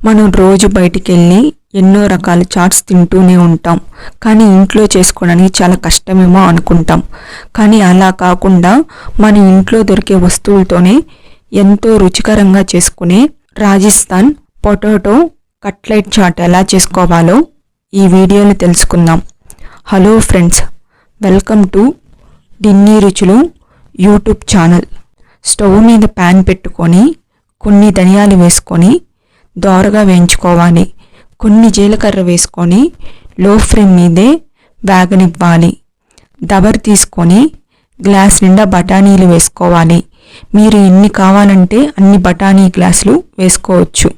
మనం రోజు బయటికెళ్ళి ఎన్నో రకాల చాట్స్ తింటూనే ఉంటాం. కానీ ఇంట్లో చేసుకోవడానికి చాలా కష్టమేమో అనుకుంటాం. కానీ అలా కాకుండా మన ఇంట్లో దొరికే వస్తువులతోనే ఎంతో రుచికరంగా చేసుకునే రాజస్థాన్ పొటాటో కట్లెట్ చాట్ ఎలా చేసుకోవాలో ఈ వీడియోలో తెలుసుకుందాం. హలో ఫ్రెండ్స్, వెల్కమ్ టు డిన్నీ రుచులు యూట్యూబ్ ఛానల్. స్టవ్ మీద ప్యాన్ పెట్టుకొని కొన్ని ధనియాలు వేసుకొని దోరగా వేయించుకోవాలి. కొన్ని జీలకర్ర వేసుకొని లో ఫ్లేమ్ మీదే వేగనివ్వాలి. దబర్ తీసుకొని గ్లాస్ నిండా బఠానీలు వేసుకోవాలి. మీరు ఎన్ని కావాలంటే అన్ని బఠానీ గ్లాసులు వేసుకోవచ్చు.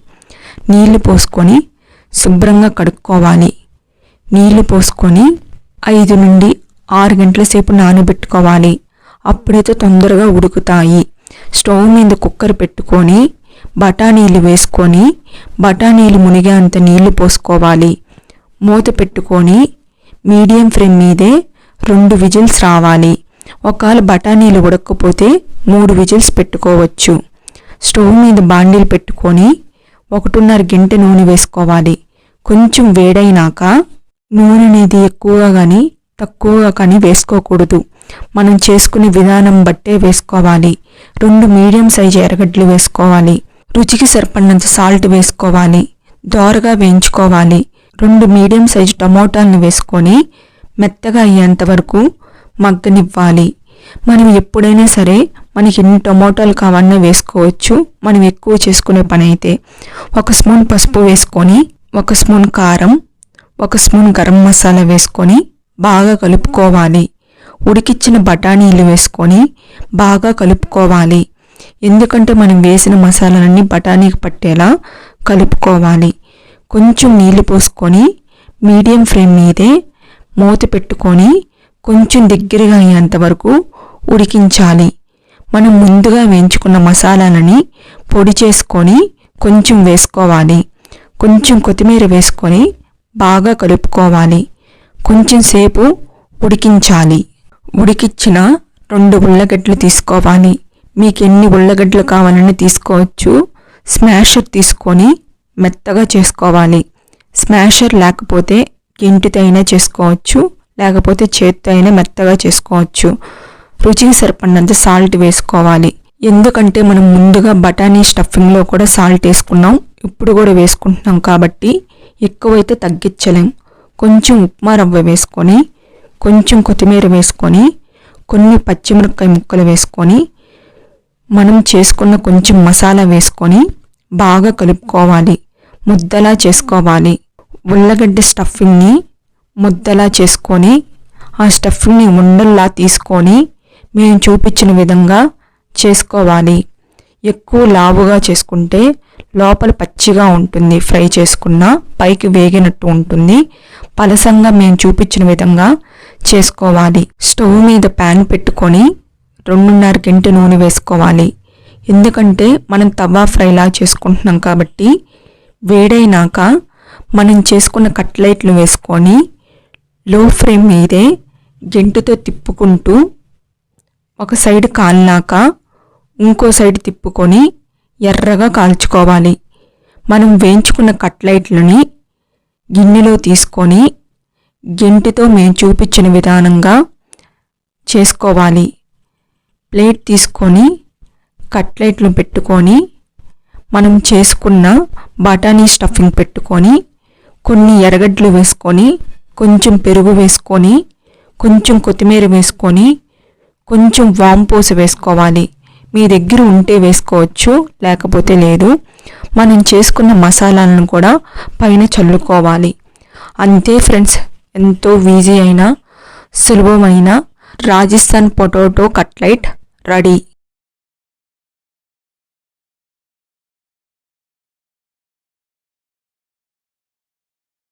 నీళ్లు పోసుకొని శుభ్రంగా కడుక్కోవాలి. నీళ్లు పోసుకొని 5 నుండి 6 గంటల సేపు నానబెట్టుకోవాలి. అప్పుడైతే తొందరగా ఉడుకుతాయి. స్టవ్ మీద కుక్కర్ పెట్టుకొని బఠానీలు వేసుకొని బఠానీలు మునిగేంత నీళ్లు పోసుకోవాలి. మూత పెట్టుకొని మీడియం ఫ్లేమ్ మీదే 2 విజిల్స్ రావాలి. ఒకవేళ బఠానీలు ఉడకపోతే 3 విజిల్స్ పెట్టుకోవచ్చు. స్టవ్ మీద బాండీలు పెట్టుకొని 1.5 గంట నూనె వేసుకోవాలి. కొంచెం వేడైనాక నూనె అనేది ఎక్కువగా కానీ తక్కువగా కానీ వేసుకోకూడదు. మనం చేసుకునే విధానం బట్టే వేసుకోవాలి. 2 మీడియం సైజు ఎర్రగడ్డలు వేసుకోవాలి. రుచికి సరిపడినంత సాల్ట్ వేసుకోవాలి. దోరగా వేయించుకోవాలి. 2 మీడియం సైజు టమోటాలను వేసుకొని మెత్తగా అయ్యేంత వరకు మగ్గనివ్వాలి. మనం ఎప్పుడైనా సరే మనకి ఎన్ని టమోటాలు కావాలన్నా వేసుకోవచ్చు. మనం ఎక్కువ చేసుకునే పని అయితే 1 స్పూన్ పసుపు వేసుకొని 1 స్పూన్ కారం 1 స్పూన్ గరం మసాలా వేసుకొని బాగా కలుపుకోవాలి. ఉడికిచ్చిన బఠానీలు వేసుకొని బాగా కలుపుకోవాలి. ఎందుకంటే మనం వేసిన మసాలాలన్నీ బఠానీకి పట్టేలా కలుపుకోవాలి. కొంచెం నీళ్లు పోసుకొని మీడియం ఫ్లేమ్ మీదే మూత పెట్టుకొని కొంచెం దగ్గరగా అయ్యేంత వరకు ఉడికించాలి. మనం ముందుగా వేయించుకున్న మసాలాలని పొడి చేసుకొని కొంచెం వేసుకోవాలి. కొంచెం కొత్తిమీర వేసుకొని బాగా కలుపుకోవాలి. కొంచెం సేపు ఉడికించాలి. ఉడికిచ్చిన 2 ఉల్లగడ్డలు తీసుకోవాలి. మీకు ఎన్ని ఉల్లగడ్డలు కావాలని తీసుకోవచ్చు. స్మాషర్ తీసుకొని మెత్తగా చేసుకోవాలి. స్మాషర్ లేకపోతే గెంటితో అయినా చేసుకోవచ్చు, లేకపోతే చేత్తో అయినా మెత్తగా చేసుకోవచ్చు. రుచికి సరిపడినంత సాల్ట్ వేసుకోవాలి. ఎందుకంటే మనం ముందుగా బఠానీ స్టఫింగ్లో కూడా సాల్ట్ వేసుకున్నాం, ఇప్పుడు కూడా వేసుకుంటున్నాం కాబట్టి ఎక్కువైతే తగ్గించలేం. కొంచెం ఉప్మా రవ్వ వేసుకొని కొంచెం కొత్తిమీర వేసుకొని కొన్ని పచ్చిమిరపకాయ ముక్కలు వేసుకొని మనం చేసుకున్న కొంచెం మసాలా వేసుకొని బాగా కలుపుకోవాలి. ముద్దలా చేసుకోవాలి. ఉల్లగడ్డ స్టఫింగ్ని ముద్దలా చేసుకొని ఆ స్టఫింగ్ని ఉండల్లా తీసుకొని మేము చూపించిన విధంగా చేసుకోవాలి. ఎక్కువ లావుగా చేసుకుంటే లోపల పచ్చిగా ఉంటుంది, ఫ్రై చేసుకున్న పైకి వేగినట్టు ఉంటుంది. పలసంగా మేము చూపించిన విధంగా చేసుకోవాలి. స్టవ్ మీద ప్యాన్ పెట్టుకొని 2.5 గంట నూనె వేసుకోవాలి. ఎందుకంటే మనం తవా ఫ్రైలా చేసుకుంటున్నాం కాబట్టి వేడైనాక మనం చేసుకున్న కట్లెట్లు వేసుకొని లో ఫ్లేమ్ మీదే గెంటుతో తిప్పుకుంటూ ఒక సైడ్ కాలినాక ఇంకో సైడ్ తిప్పుకొని ఎర్రగా కాల్చుకోవాలి. మనం వేయించుకున్న కట్లెట్లని గిన్నెలో తీసుకొని గెంటితో మేము చూపించిన విధానంగా చేసుకోవాలి. ప్లేట్ తీసుకొని కట్లెట్లు పెట్టుకొని మనం చేసుకున్న బఠానీ స్టఫింగ్ పెట్టుకొని కొన్ని ఎర్రగడ్డలు వేసుకొని కొంచెం పెరుగు వేసుకొని కొంచెం కొత్తిమీర వేసుకొని కొంచెం వాంపోసి వేసుకోవాలి. మీ దగ్గర ఉంటే వేసుకోవచ్చు, లేకపోతే లేదు. మనం చేసుకున్న మసాలాలను కూడా పైన చల్లుకోవాలి. అంతే ఫ్రెండ్స్, ఎంతో ఈజీ అయిన సులభమైన రాజస్థాన్ పొటాటో కట్లెట్ రెడీ.